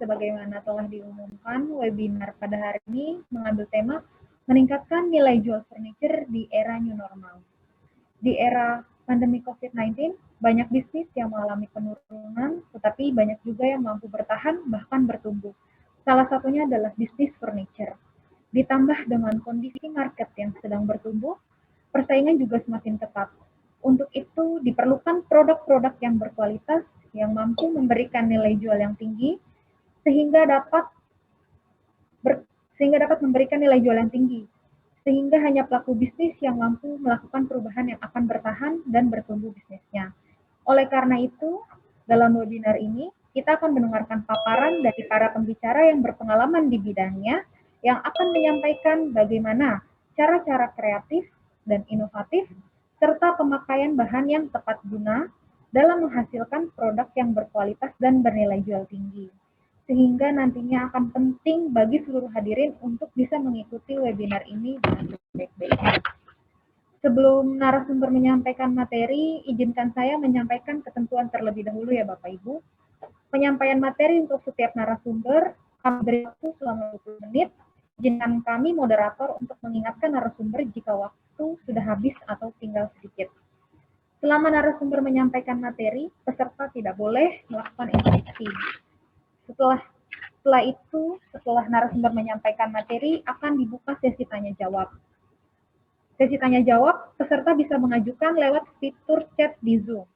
sebagaimana telah diumumkan, webinar pada hari ini mengambil tema meningkatkan nilai jual furniture di era new normal. Di era pandemi COVID-19, banyak bisnis yang mengalami penurunan, tetapi banyak juga yang mampu bertahan bahkan bertumbuh. Salah satunya adalah bisnis furniture. Ditambah dengan kondisi market yang sedang bertumbuh, persaingan juga semakin ketat. Untuk itu diperlukan produk-produk yang berkualitas, yang mampu memberikan nilai jual yang tinggi, sehingga dapat memberikan nilai jual yang tinggi. Sehingga hanya pelaku bisnis yang mampu melakukan perubahan yang akan bertahan dan bertumbuh bisnisnya. Oleh karena itu, dalam webinar ini, kita akan mendengarkan paparan dari para pembicara yang berpengalaman di bidangnya, yang akan menyampaikan bagaimana cara-cara kreatif dan inovatif, serta pemakaian bahan yang tepat guna dalam menghasilkan produk yang berkualitas dan bernilai jual tinggi. Sehingga nantinya akan penting bagi seluruh hadirin untuk bisa mengikuti webinar ini dengan baik-baik. Sebelum narasumber menyampaikan materi, izinkan saya menyampaikan ketentuan terlebih dahulu ya Bapak Ibu. Penyampaian materi untuk setiap narasumber kami beri waktu selama 20 menit. Izinkan kami moderator untuk mengingatkan narasumber jika waktu sudah habis atau tinggal sedikit. Selama narasumber menyampaikan materi, peserta tidak boleh melakukan interaksi. Setelah narasumber menyampaikan materi, akan dibuka sesi tanya jawab. Sesi tanya jawab, peserta bisa mengajukan lewat fitur chat di Zoom.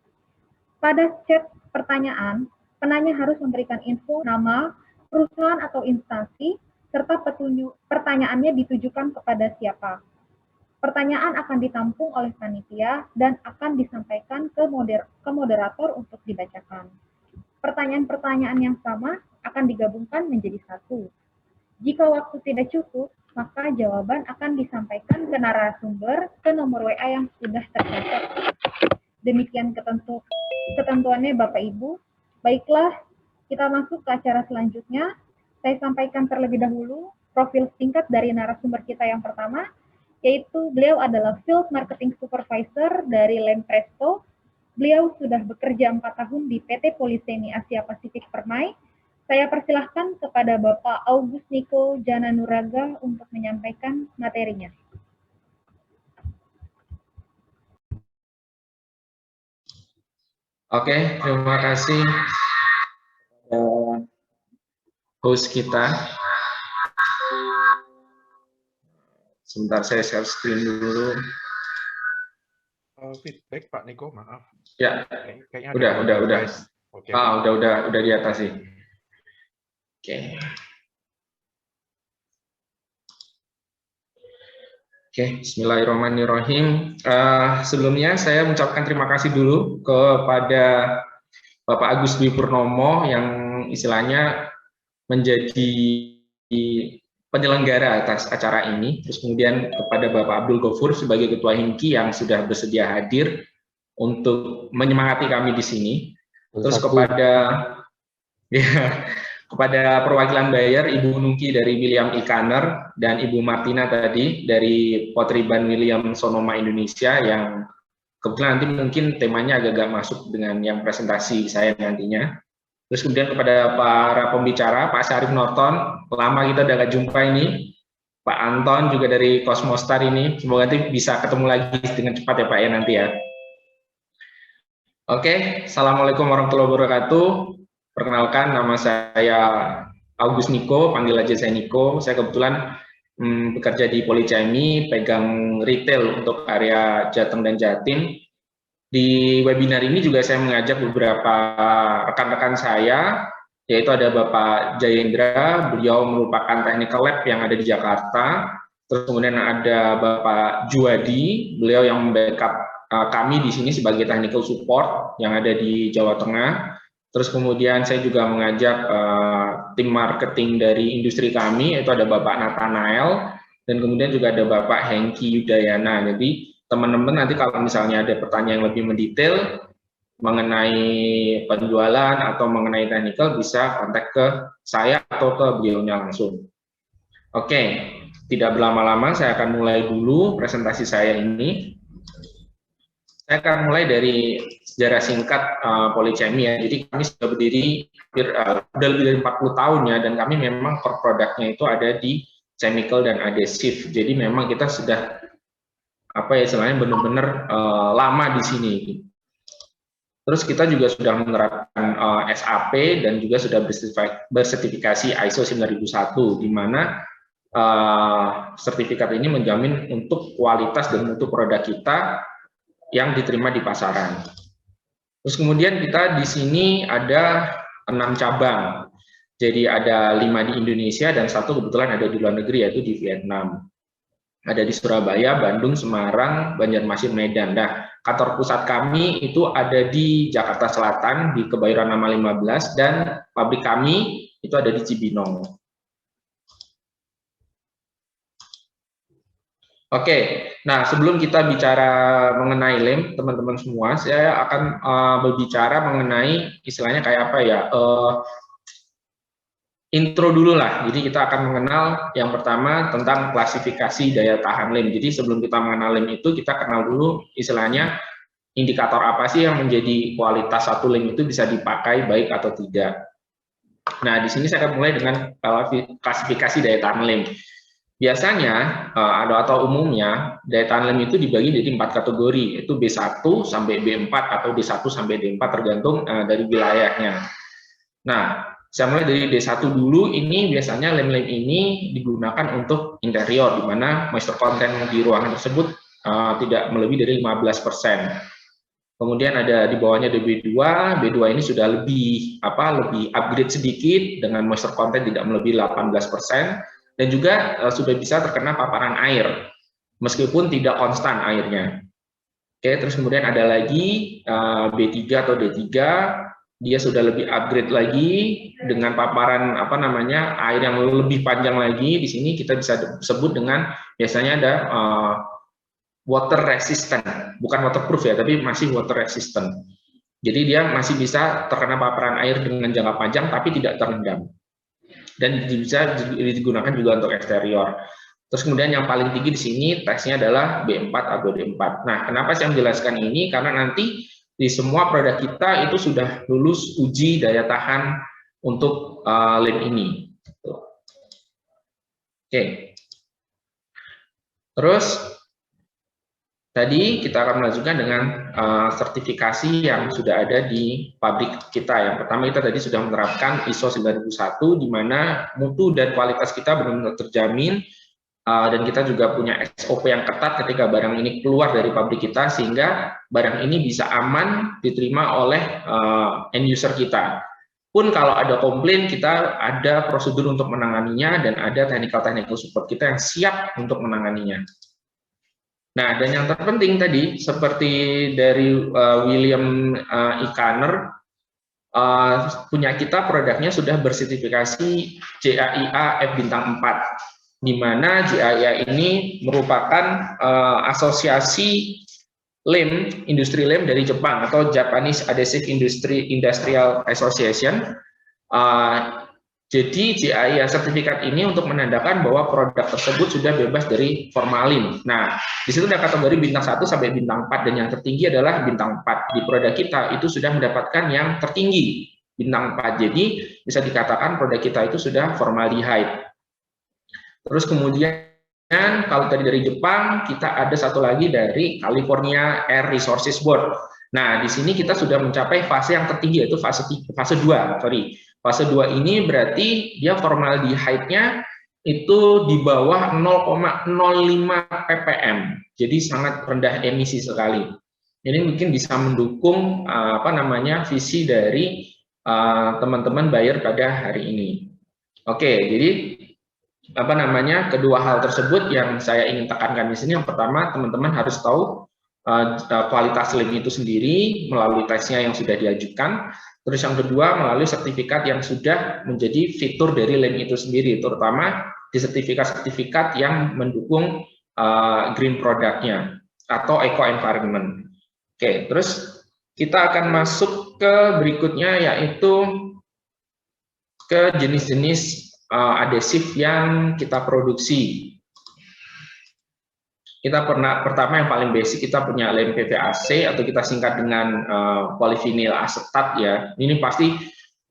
Pada chat pertanyaan, penanya harus memberikan info nama, perusahaan atau instansi, serta pertanyaannya ditujukan kepada siapa. Pertanyaan akan ditampung oleh panitia dan akan disampaikan ke moderator untuk dibacakan. Pertanyaan-pertanyaan yang sama akan digabungkan menjadi satu. Jika waktu tidak cukup, maka jawaban akan disampaikan ke narasumber ke nomor WA yang sudah tercatat. Demikian ketentuannya Bapak Ibu. Baiklah, kita masuk ke acara selanjutnya. Saya sampaikan terlebih dahulu profil singkat dari narasumber kita yang pertama, yaitu beliau adalah Field Marketing Supervisor dari Lempresto. Beliau sudah bekerja 4 tahun di PT Polisemi Asia Pasifik Permai. Saya persilahkan kepada Bapak August Niko Jananuraga untuk menyampaikan materinya. Oke, terima kasih host kita. Sebentar saya share screen dulu. Feedback Pak Niko, maaf. Ya, kayaknya udah. Oke. Udah di atas sih. Oke, bismillahirrahmanirrahim. Sebelumnya saya mengucapkan terima kasih dulu kepada Bapak Agus Dwi Purnomo yang istilahnya menjadi penyelenggara atas acara ini, terus kemudian kepada Bapak Abdul Ghafur sebagai Ketua Himki yang sudah bersedia hadir untuk menyemangati kami di sini, terus kepada perwakilan buyer Ibu Nungki dari William Ikaner dan Ibu Martina tadi dari Potriban William Sonoma Indonesia yang kebetulan nanti mungkin temanya agak-agak masuk dengan yang presentasi saya nantinya. Terus kemudian kepada para pembicara, Pak Syarif Norton, lama kita udah gak jumpa ini, Pak Anton juga dari Cosmostar ini, semoga nanti bisa ketemu lagi dengan cepat ya Pak ya nanti ya. Oke, Assalamualaikum warahmatullahi wabarakatuh. Perkenalkan, nama saya August Niko, panggil aja saya Niko. Saya kebetulan bekerja di Policemi, pegang retail untuk area Jateng dan Jatim. Di webinar ini juga saya mengajak beberapa rekan-rekan saya, yaitu ada Bapak Jayendra, beliau merupakan technical lab yang ada di Jakarta. Terus kemudian ada Bapak Juwadi, beliau yang membackup kami di sini sebagai technical support yang ada di Jawa Tengah. Terus kemudian saya juga mengajak tim marketing dari industri kami, yaitu ada Bapak Nathanael, dan kemudian juga ada Bapak Hengki Yudayana. Jadi teman-teman nanti kalau misalnya ada pertanyaan yang lebih mendetail mengenai penjualan atau mengenai technical bisa kontak ke saya atau ke beliaunya langsung. Oke, tidak berlama-lama saya akan mulai dulu presentasi saya ini. Saya akan mulai dari sejarah singkat Polychemy ya. Jadi kami sudah berdiri sudah lebih dari 40 tahun ya, dan kami memang core produknya itu ada di chemical dan adhesive. Jadi memang kita sudah apa ya istilahnya benar-benar lama di sini. Terus kita juga sudah menerapkan SAP dan juga sudah bersertifikasi ISO 9001, di mana sertifikat ini menjamin untuk kualitas dan mutu produk kita yang diterima di pasaran. Terus kemudian kita di sini ada 6 cabang. Jadi ada 5 di Indonesia dan 1 kebetulan ada di luar negeri, yaitu di Vietnam. Ada di Surabaya, Bandung, Semarang, Banjarmasin, Medan. Nah, kantor pusat kami itu ada di Jakarta Selatan, di Kebayoran Lama 15, dan pabrik kami itu ada di Cibinong. Oke, nah sebelum kita bicara mengenai lem, teman-teman semua, saya akan berbicara mengenai istilahnya kayak apa ya, intro dulu lah. Jadi kita akan mengenal yang pertama tentang klasifikasi daya tahan lem. Jadi sebelum kita mengenal lem itu, kita kenal dulu istilahnya indikator apa sih yang menjadi kualitas satu lem itu bisa dipakai baik atau tidak. Nah, di sini saya akan mulai dengan klasifikasi daya tahan lem. Biasanya atau umumnya daya tahan lem itu dibagi jadi 4 kategori, yaitu B1 sampai B4 atau D1 sampai D4 tergantung dari wilayahnya. Nah, saya mulai dari D1 dulu. Ini biasanya lem-lem ini digunakan untuk interior, di mana moisture content di ruangan tersebut tidak melebihi dari 15%. Kemudian ada di bawahnya B2. B2 ini sudah lebih upgrade sedikit dengan moisture content tidak melebihi 18%. Dan juga sudah bisa terkena paparan air, meskipun tidak konstan airnya. Oke, terus kemudian ada lagi B3 atau D3, dia sudah lebih upgrade lagi dengan paparan air yang lebih panjang lagi. Di sini kita bisa sebut dengan biasanya ada water resistant, bukan waterproof ya, tapi masih water resistant. Jadi dia masih bisa terkena paparan air dengan jangka panjang, tapi tidak terendam. Dan bisa digunakan juga untuk eksterior. Terus kemudian yang paling tinggi di sini tesnya adalah B4 atau D4. Nah, kenapa saya menjelaskan ini? Karena nanti di semua produk kita itu sudah lulus uji daya tahan untuk lem ini. Oke. Terus tadi kita akan melanjutkan dengan sertifikasi yang sudah ada di pabrik kita. Yang pertama kita tadi sudah menerapkan ISO 9001, di mana mutu dan kualitas kita benar-benar terjamin, dan kita juga punya SOP yang ketat ketika barang ini keluar dari pabrik kita, sehingga barang ini bisa aman diterima oleh end user kita. Pun kalau ada komplain, kita ada prosedur untuk menanganinya, dan ada technical support kita yang siap untuk menanganinya. Nah, dan yang terpenting tadi, seperti dari William Ikaner, punya kita produknya sudah bersertifikasi JAIA F bintang 4, di mana JAIA ini merupakan asosiasi lem, industri lem dari Jepang, atau Japanese Adhesive Industrial Association. Jadi JAIA sertifikat ini untuk menandakan bahwa produk tersebut sudah bebas dari formalin. Nah, di situ ada kategori bintang 1 sampai bintang 4, dan yang tertinggi adalah bintang 4. Di produk kita itu sudah mendapatkan yang tertinggi, bintang 4. Jadi bisa dikatakan produk kita itu sudah formaldehyde. Terus kemudian kalau tadi dari Jepang, kita ada satu lagi dari California Air Resources Board. Nah, di sini kita sudah mencapai fase yang tertinggi, yaitu fase 2. Fase 2 ini berarti dia formaldehyde-nya itu di bawah 0,05 ppm. Jadi sangat rendah emisi sekali. Ini mungkin bisa mendukung visi dari teman-teman buyer pada hari ini. Oke, jadi kedua hal tersebut yang saya ingin tekankan di sini. Yang pertama, teman-teman harus tahu kualitas lem itu sendiri melalui tesnya yang sudah diajukan. Terus yang kedua, melalui sertifikat yang sudah menjadi fitur dari lem itu sendiri, terutama di sertifikat-sertifikat yang mendukung green produknya atau eco environment. Oke, terus kita akan masuk ke berikutnya, yaitu ke jenis-jenis adhesif yang kita produksi. pertama yang paling basic kita punya lem PVAC atau kita singkat dengan polyvinyl asetat ya. Ini pasti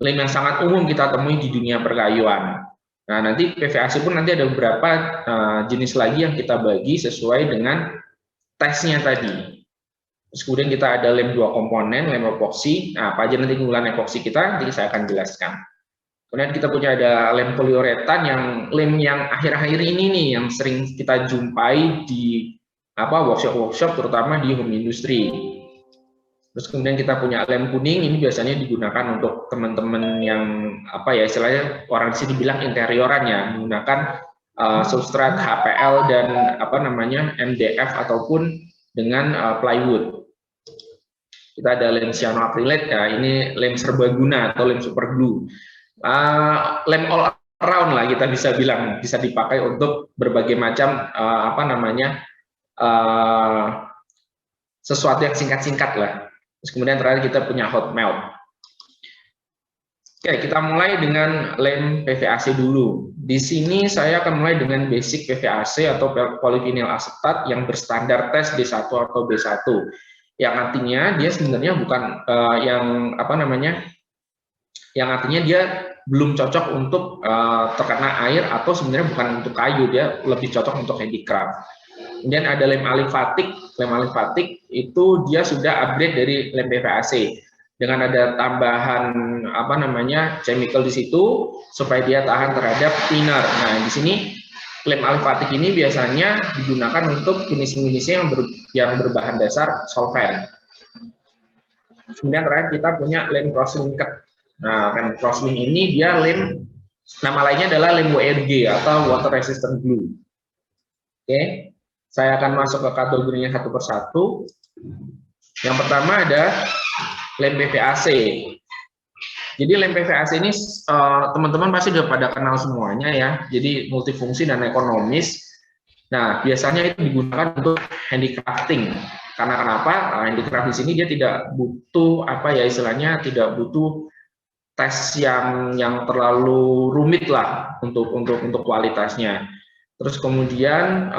lem yang sangat umum kita temui di dunia perkayuan. Nah, nanti PVAC pun nanti ada beberapa jenis lagi yang kita bagi sesuai dengan tesnya tadi. Terus kemudian kita ada lem 2 komponen, lem epoksi. Nah, apa aja nanti keunggulan epoksi kita, nanti saya akan jelaskan. Kemudian kita punya ada lem poliuretan yang lem yang akhir-akhir ini nih yang sering kita jumpai di workshop-workshop terutama di home industry. Terus kemudian kita punya lem kuning, ini biasanya digunakan untuk teman-teman yang istilahnya orang di sini bilang interioran ya, menggunakan substrat HPL dan MDF ataupun dengan plywood. Kita ada lem cyanoacrylate ya, ini lem serbaguna atau lem super glue. Lem all around lah kita bisa bilang, bisa dipakai untuk berbagai macam sesuatu yang singkat-singkat lah. Terus kemudian terakhir kita punya hot melt. Oke, kita mulai dengan lem PVAC dulu. Di sini saya akan mulai dengan basic PVAC atau polyvinyl asetat yang berstandar tes D1 atau B1. Yang artinya dia sebenarnya bukan yang artinya dia belum cocok untuk terkena air atau sebenarnya bukan untuk kayu, dia lebih cocok untuk handicraft. Kemudian ada lem alifatik. Lem alifatik itu dia sudah upgrade dari lem PVAC dengan ada tambahan chemical di situ supaya dia tahan terhadap thinner. Nah, di sini lem alifatik ini biasanya digunakan untuk finishing-finishing yang berbahan dasar solvent. Kemudian terakhir kita punya lem crosslinked. Nah, lem crosslink ini dia lem, nama lainnya adalah lem WRG atau water resistant glue. Oke, saya akan masuk ke kategorinya satu persatu. Yang pertama ada lem PVAC. Jadi lem PVAC ini teman-teman pasti sudah pada kenal semuanya ya. Jadi multifungsi dan ekonomis. Nah, biasanya itu digunakan untuk handicrafting. Karena kenapa? Handicraft di sini dia tidak butuh tidak butuh tes yang terlalu rumit lah untuk kualitasnya. Terus kemudian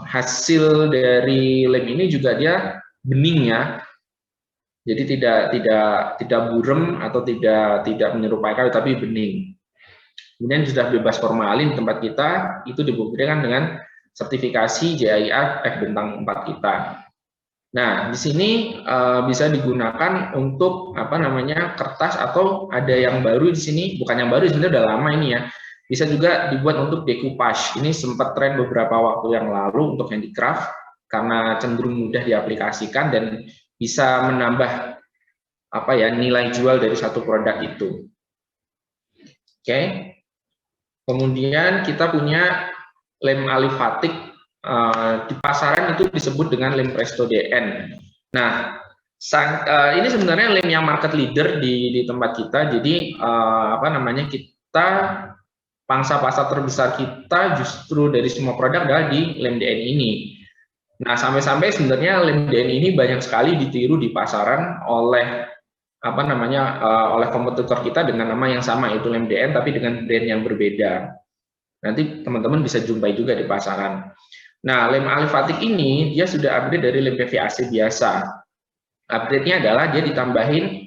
hasil dari lem ini juga dia bening ya. Jadi tidak burem atau tidak menyerupai kayu tapi bening. Kemudian sudah bebas formalin tempat kita itu dibuktikan dengan sertifikasi JIA F-4 kita. Nah, di sini bisa digunakan untuk kertas atau ada yang baru di sini, bukan yang baru sebenarnya udah lama ini ya. Bisa juga dibuat untuk decoupage. Ini sempat tren beberapa waktu yang lalu untuk handicraft karena cenderung mudah diaplikasikan dan bisa menambah nilai jual dari satu produk itu. Oke. Kemudian kita punya lem alifatik. Di pasaran itu disebut dengan lem Presto DN. Nah, ini sebenarnya lem yang market leader di tempat kita. Jadi kita pangsa pasar terbesar kita justru dari semua produk adalah di lem DN ini. Nah, sampai-sampai sebenarnya lem DN ini banyak sekali ditiru di pasaran oleh oleh kompetitor kita dengan nama yang sama, yaitu lem DN tapi dengan brand yang berbeda. Nanti teman-teman bisa jumpai juga di pasaran. Nah, lem alifatik ini dia sudah upgrade dari lem PVAC biasa. Upgrade-nya adalah dia ditambahin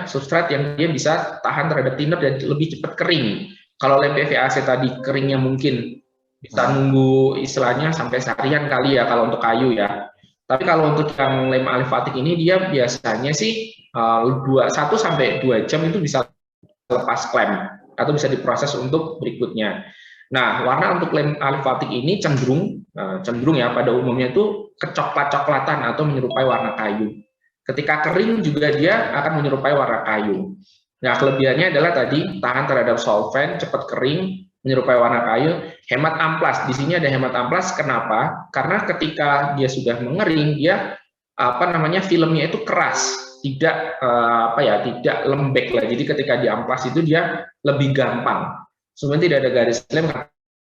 substrat yang dia bisa tahan terhadap thinner dan lebih cepat kering. Kalau lem PVAC tadi keringnya mungkin bisa nunggu istilahnya sampai seharian kali ya kalau untuk kayu ya. Tapi kalau untuk yang lem alifatik ini dia biasanya sih 1 sampai 2 jam itu bisa lepas klem atau bisa diproses untuk berikutnya. Nah, warna untuk lem alifatik ini cenderung ya pada umumnya itu kecoklat-coklatan atau menyerupai warna kayu. Ketika kering juga dia akan menyerupai warna kayu. Nah, kelebihannya adalah tadi tahan terhadap solvent, cepat kering, menyerupai warna kayu, hemat amplas. Di sini ada hemat amplas. Kenapa? Karena ketika dia sudah mengering, dia filmnya itu keras, tidak tidak lembek lah. Jadi ketika diamplas itu dia lebih gampang. Sebenarnya tidak ada garis lem,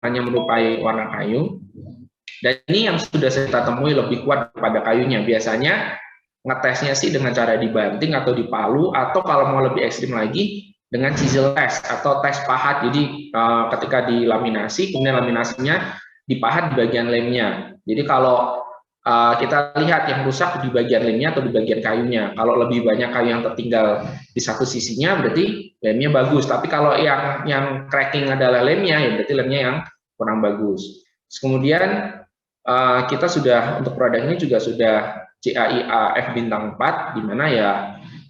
hanya menyerupai warna kayu. Dan ini yang sudah saya temui lebih kuat pada kayunya. Biasanya ngetesnya sih dengan cara dibanting atau dipalu, atau kalau mau lebih ekstrim lagi dengan chisel test atau tes pahat. Jadi ketika dilaminasi, kemudian laminasinya dipahat di bagian lemnya. Jadi kalau kita lihat yang rusak di bagian lemnya atau di bagian kayunya. Kalau lebih banyak kayu yang tertinggal di satu sisinya, berarti lemnya bagus. Tapi kalau yang cracking adalah lemnya, ya berarti lemnya yang kurang bagus. Terus kemudian kita sudah untuk produk ini juga sudah CAIA F bintang 4, di mana ya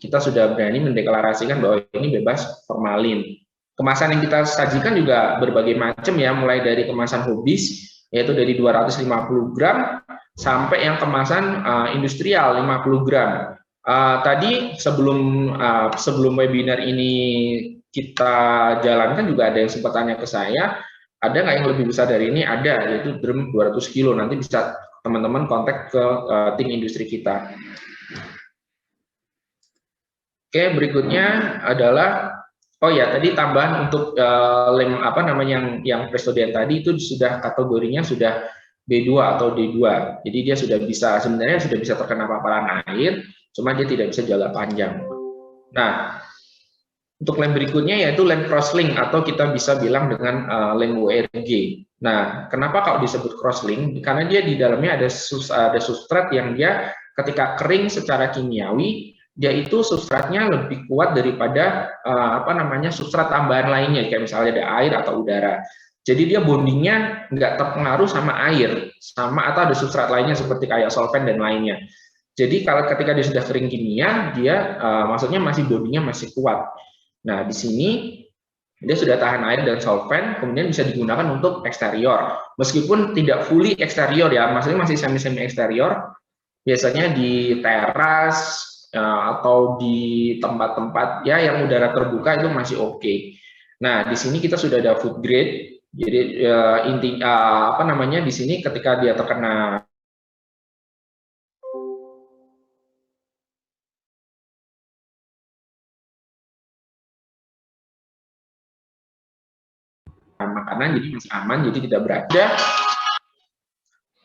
kita sudah berani mendeklarasikan bahwa ini bebas formalin. Kemasan yang kita sajikan juga berbagai macam ya, mulai dari kemasan hobis, yaitu dari 250 gram, sampai yang kemasan industrial 50 gram. Tadi sebelum webinar ini kita jalankan juga ada yang sempat tanya ke saya, ada nggak yang lebih besar dari ini? Ada, yaitu drum 200 kilo. Nanti bisa teman-teman kontak ke tim industri kita. Oke, berikutnya adalah tadi tambahan untuk lem yang Prestodian tadi itu sudah kategorinya sudah B2 atau D2. Jadi dia sebenarnya sudah bisa terkena paparan air, cuma dia tidak bisa jaga panjang. Nah, untuk lem berikutnya yaitu lem crosslink atau kita bisa bilang dengan lem WRG. Nah, kenapa kalau disebut crosslink? Karena dia di dalamnya ada substrat yang dia ketika kering secara kimiawi, dia itu substratnya lebih kuat daripada substrat tambahan lainnya, kayak misalnya ada air atau udara. Jadi dia bondingnya nggak terpengaruh sama air, atau ada substrat lainnya seperti kayak solvent dan lainnya. Jadi kalau ketika dia sudah kering kimia, dia maksudnya masih bondingnya masih kuat. Nah, di sini dia sudah tahan air dan solvent, kemudian bisa digunakan untuk eksterior. Meskipun tidak fully eksterior ya, maksudnya masih semi-semi eksterior, biasanya di teras atau di tempat-tempat ya yang udara terbuka itu masih oke. Nah, di sini kita sudah ada food grade. Jadi di sini ketika dia terkena makanan, jadi masih aman, jadi tidak berada.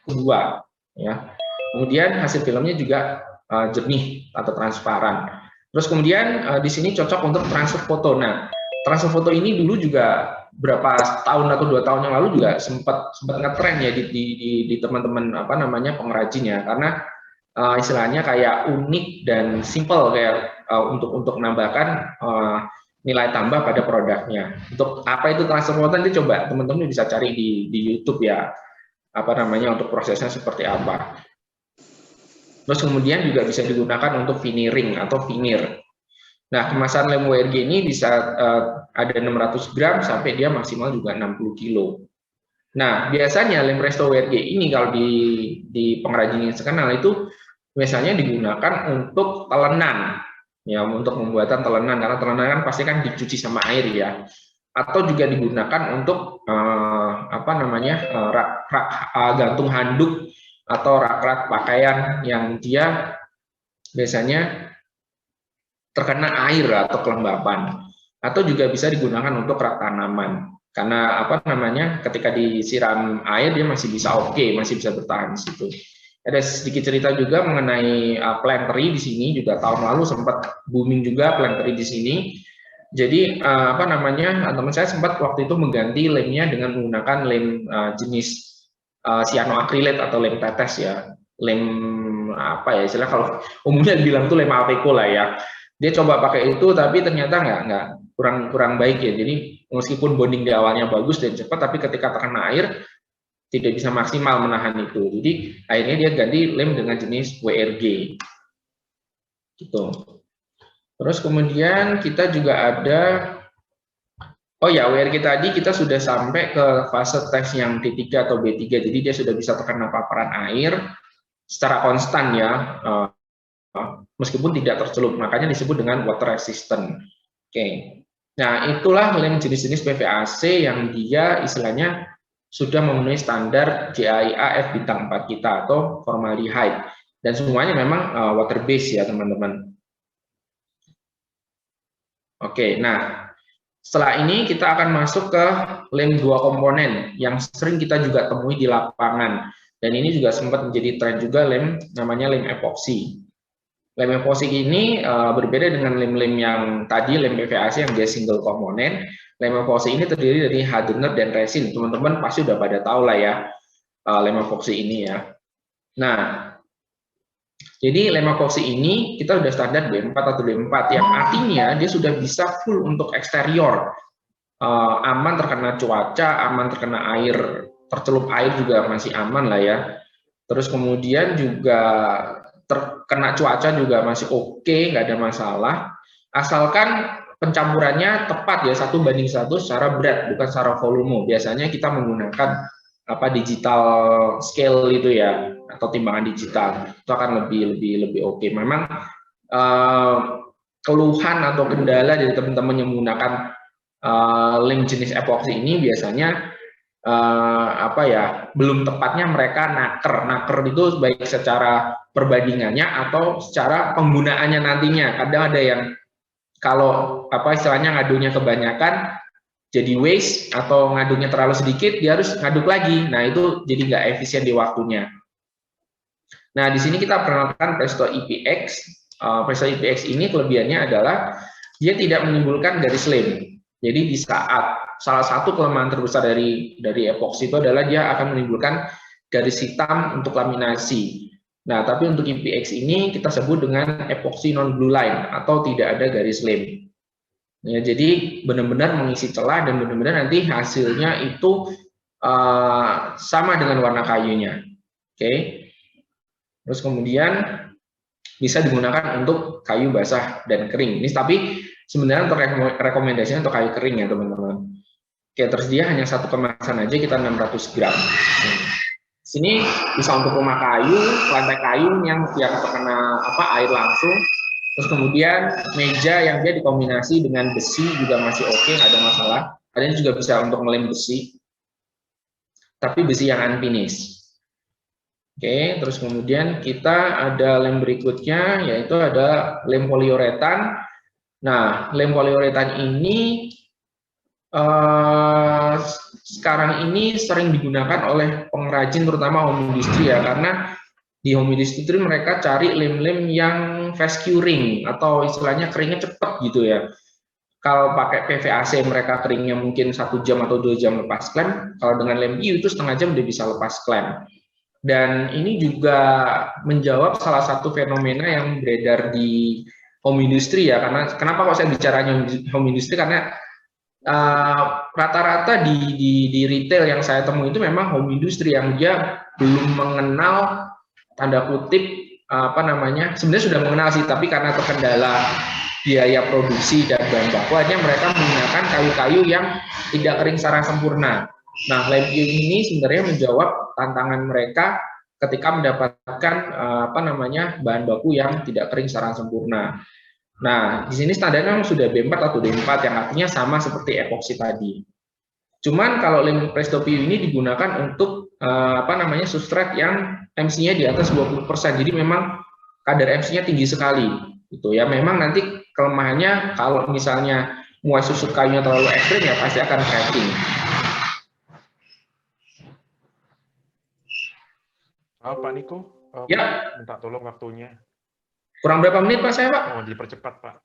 Kedua, ya. Kemudian hasil filmnya juga jernih atau transparan. Terus kemudian di sini cocok untuk transfer foto. Nah, transfer foto ini dulu juga berapa tahun atau 2 tahun yang lalu juga sempat ngetren ya di teman-teman pengrajin ya, karena istilahnya kayak unik dan simple kayak untuk menambahkan nilai tambah pada produknya. Untuk apa itu transfer foto nanti coba teman-teman bisa cari di YouTube ya, untuk prosesnya seperti apa. Terus kemudian juga bisa digunakan untuk veneering atau veneer. Nah, kemasan lem WRG ini bisa ada 600 gram sampai dia maksimal juga 60 kilo. Nah, biasanya lem Resto WRG ini kalau di pengrajin yang terkenal itu biasanya digunakan untuk telenan, ya, untuk pembuatan telenan, karena telenan kan pasti kan dicuci sama air ya. Atau juga digunakan untuk rak gantung handuk atau rak-rak pakaian yang dia biasanya terkena air atau kelembapan, atau juga bisa digunakan untuk rak tanaman karena ketika disiram air dia masih bisa masih bisa bertahan di situ. Ada sedikit cerita juga mengenai plantery di sini, juga tahun lalu sempat booming juga plantery di sini. Jadi teman saya sempat waktu itu mengganti lemnya dengan menggunakan lem jenis cyanoacrylate atau lem tetes ya, lem istilah kalau umumnya bilang tuh lem Alteco lah ya. Dia coba pakai itu, tapi ternyata kurang baik ya. Jadi meskipun bonding di awalnya bagus dan cepat, tapi ketika terkena air tidak bisa maksimal menahan itu. Jadi akhirnya dia ganti lem dengan jenis WRG. Gitu. Terus kemudian kita juga ada, WRG tadi kita sudah sampai ke fase tes yang D3 atau B3. Jadi dia sudah bisa terkena paparan air secara konstan ya. Meskipun tidak tercelup, makanya disebut dengan water resistant. Oke. Nah, itulah lem jenis-jenis PVAC yang dia istilahnya sudah memenuhi standar CAIA F bintang 4 kita atau formaldehyde, dan semuanya memang water base ya, teman-teman. Oke, nah setelah ini kita akan masuk ke lem 2 komponen yang sering kita juga temui di lapangan, dan ini juga sempat menjadi tren juga, lem namanya lem epoxy. Lem epoxy ini berbeda dengan lem-lem yang tadi, lem PVAC yang dia single komponen. Lem epoxy ini terdiri dari hardener dan resin. Teman-teman pasti udah pada tahu lah ya. lem epoxy ini ya. Nah, jadi lem epoxy ini kita udah standar B4 atau D4 yang artinya dia sudah bisa full untuk eksterior, aman terkena cuaca, aman terkena air, tercelup air juga masih aman lah ya. Terus kemudian juga terkena cuaca juga masih oke, nggak ada masalah. Asalkan pencampurannya tepat ya, 1:1 secara berat, bukan secara volume. Biasanya kita menggunakan digital scale itu ya, atau timbangan digital. Itu akan lebih oke. Memang keluhan atau kendala dari teman-teman yang menggunakan lem jenis epoxy ini biasanya belum tepatnya mereka naker itu baik secara perbandingannya atau secara penggunaannya nantinya. Kadang ada yang kalau istilahnya ngadunya kebanyakan jadi waste, atau ngaduknya terlalu sedikit dia harus ngaduk lagi. Nah, itu jadi nggak efisien di waktunya. Nah, di sini kita perkenalkan Presto EPX. Presto EPX ini kelebihannya adalah dia tidak menimbulkan garis lem. Jadi di saat salah satu kelemahan terbesar dari epoxy itu adalah dia akan menimbulkan garis hitam untuk laminasi. Nah, tapi untuk EPX ini kita sebut dengan epoxy non blue line atau tidak ada garis lem. Ya, jadi benar-benar mengisi celah dan benar-benar nanti hasilnya itu sama dengan warna kayunya. Oke. Terus kemudian bisa digunakan untuk kayu basah dan kering. Ini tapi sebenarnya untuk rekomendasinya untuk kayu kering ya teman-teman. Oke, tersedia hanya satu kemasan aja, kita 600 gram. Sini bisa untuk rumah kayu, lantai kayu yang terkena air langsung. Terus kemudian meja yang dia dikombinasi dengan besi juga masih oke, nggak ada masalah. Ada juga bisa untuk ngelem besi, tapi besi yang unfinished. Oke, terus kemudian kita ada lem berikutnya, yaitu ada lem poliuretan. Nah, lem poliuretan ini sekarang ini sering digunakan oleh pengrajin, terutama home industry ya, karena di home industry mereka cari lem-lem yang fast curing atau istilahnya keringnya cepat gitu ya. Kalau pakai PVAC mereka keringnya mungkin 1 jam atau 2 jam lepas klem. Kalau dengan lem PU itu setengah jam udah bisa lepas klem. Dan ini juga menjawab salah satu fenomena yang beredar di home industry ya. Karena kenapa kok saya bicaranya home industry, karena rata-rata di retail yang saya temui itu memang home industry yang dia belum mengenal tanda kutip sebenarnya sudah mengenal sih, tapi karena terkendala biaya produksi dan bahan baku hanya mereka menggunakan kayu-kayu yang tidak kering secara sempurna. Nah, lem PU ini sebenarnya menjawab tantangan mereka ketika mendapatkan bahan baku yang tidak kering secara sempurna. Nah, di sini standarnya sudah B4 atau D4 yang artinya sama seperti epoxy tadi. Cuman kalau lem Presto PU ini digunakan untuk substrat yang MC-nya di atas 20%. Jadi memang kadar MC-nya tinggi sekali gitu ya. Memang nanti kelemahannya kalau misalnya muai susut kayunya terlalu ekstrim ya pasti akan cracking. Pak Niko, ya. Minta tolong waktunya. Kurang berapa menit Pak saya Pak? Oh, dipercepat Pak.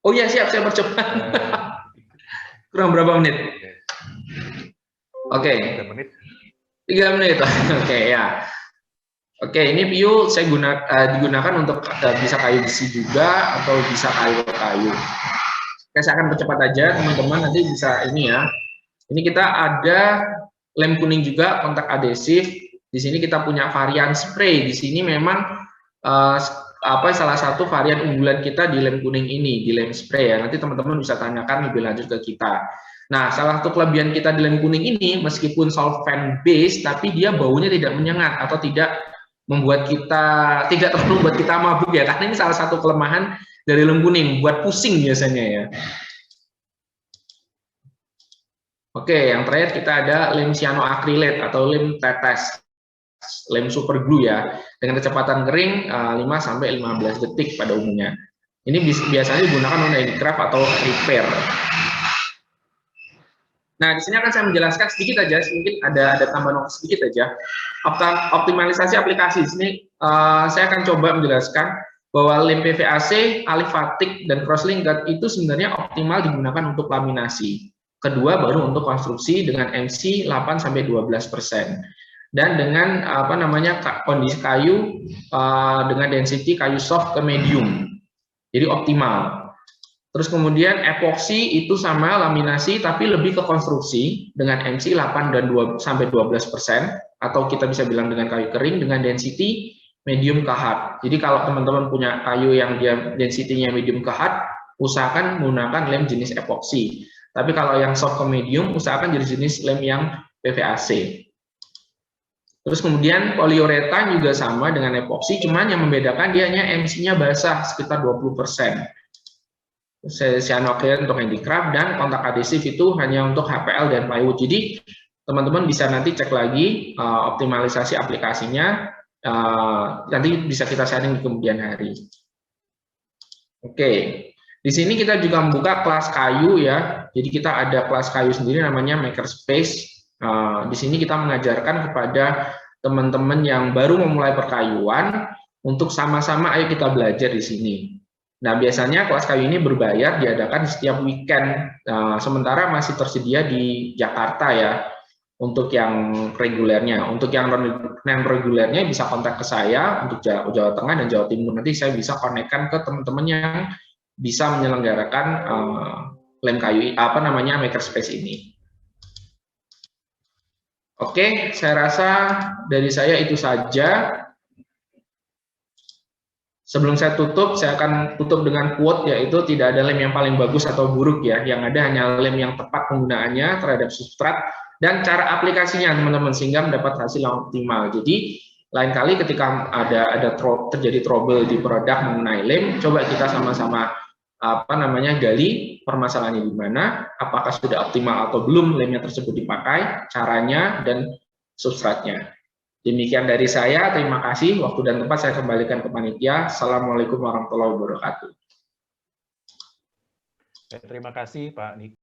Oh iya siap, saya percepat. Kurang berapa menit? Oke. 3 menit. 3 menit. Oke ya. Oke, ini PU saya digunakan untuk bisa kayu besi juga atau bisa kayu. Oke, saya akan percepat aja teman-teman, nanti bisa ini ya. Ini kita ada lem kuning juga, kontak adhesif. Di sini kita punya varian spray. Di sini memang salah satu varian unggulan kita di lem kuning ini, di lem spray ya. Nanti teman-teman bisa tanyakan lebih lanjut ke kita. Nah, salah satu kelebihan kita di lem kuning ini, meskipun solvent base, tapi dia baunya tidak menyengat atau tidak membuat kita tidak terus membuat kita mabuk ya. Karena ini salah satu kelemahan dari lem kuning, buat pusing biasanya ya. Oke, yang terakhir kita ada lem cyanoacrylate atau lem tetes. Lem super glue ya, dengan kecepatan kering 5-15 detik pada umumnya. Ini biasanya digunakan untuk handicraft atau repair. Nah, di sini akan saya menjelaskan sedikit aja, mungkin ada tambahan sedikit aja. Optimalisasi aplikasi. Di sini saya akan coba menjelaskan bahwa lem PVAC, alifatik, dan cross-linked itu sebenarnya optimal digunakan untuk laminasi. Kedua baru untuk konstruksi dengan MC 8-12%. dan dengan kondisi kayu dengan density kayu soft ke medium, jadi optimal. Terus kemudian epoksi itu sama laminasi tapi lebih ke konstruksi dengan MC 8 dan 2 sampai 12%, atau kita bisa bilang dengan kayu kering dengan density medium ke hard. Jadi kalau teman-teman punya kayu yang dia density-nya medium ke hard, usahakan menggunakan lem jenis epoksi. Tapi kalau yang soft ke medium, usahakan jenis lem yang PVAC. Terus kemudian poliuretan juga sama dengan epoksi, cuman yang membedakan dia hanya MC-nya basah sekitar 20%. Cyanoclear untuk handicraft, dan kontak adhesif itu hanya untuk HPL dan plywood. Jadi teman-teman bisa nanti cek lagi optimalisasi aplikasinya, nanti bisa kita sharing di kemudian hari. Oke, di sini kita juga membuka kelas kayu ya. Jadi kita ada kelas kayu sendiri namanya Makerspace. Di sini kita mengajarkan kepada teman-teman yang baru memulai perkayuan untuk sama-sama ayo kita belajar di sini. Nah, biasanya kelas kayu ini berbayar, diadakan setiap weekend, sementara masih tersedia di Jakarta ya untuk yang regulernya. Untuk yang non-regulernya bisa kontak ke saya untuk Jawa Tengah dan Jawa Timur. Nanti saya bisa konekkan ke teman-teman yang bisa menyelenggarakan lem kayu Makerspace ini. Oke, saya rasa dari saya itu saja. Sebelum saya tutup, saya akan tutup dengan quote, yaitu tidak ada lem yang paling bagus atau buruk ya. Yang ada hanya lem yang tepat penggunaannya terhadap substrat dan cara aplikasinya teman-teman, sehingga mendapat hasil yang optimal. Jadi lain kali ketika ada terjadi trouble di produk mengenai lem, coba kita sama-sama gali permasalahannya di mana, apakah sudah optimal atau belum lemnya tersebut dipakai, caranya dan substratnya. Demikian dari saya, terima kasih. Waktu dan tempat saya kembalikan ke panitia. Assalamualaikum warahmatullahi wabarakatuh. Terima kasih Pak Niko.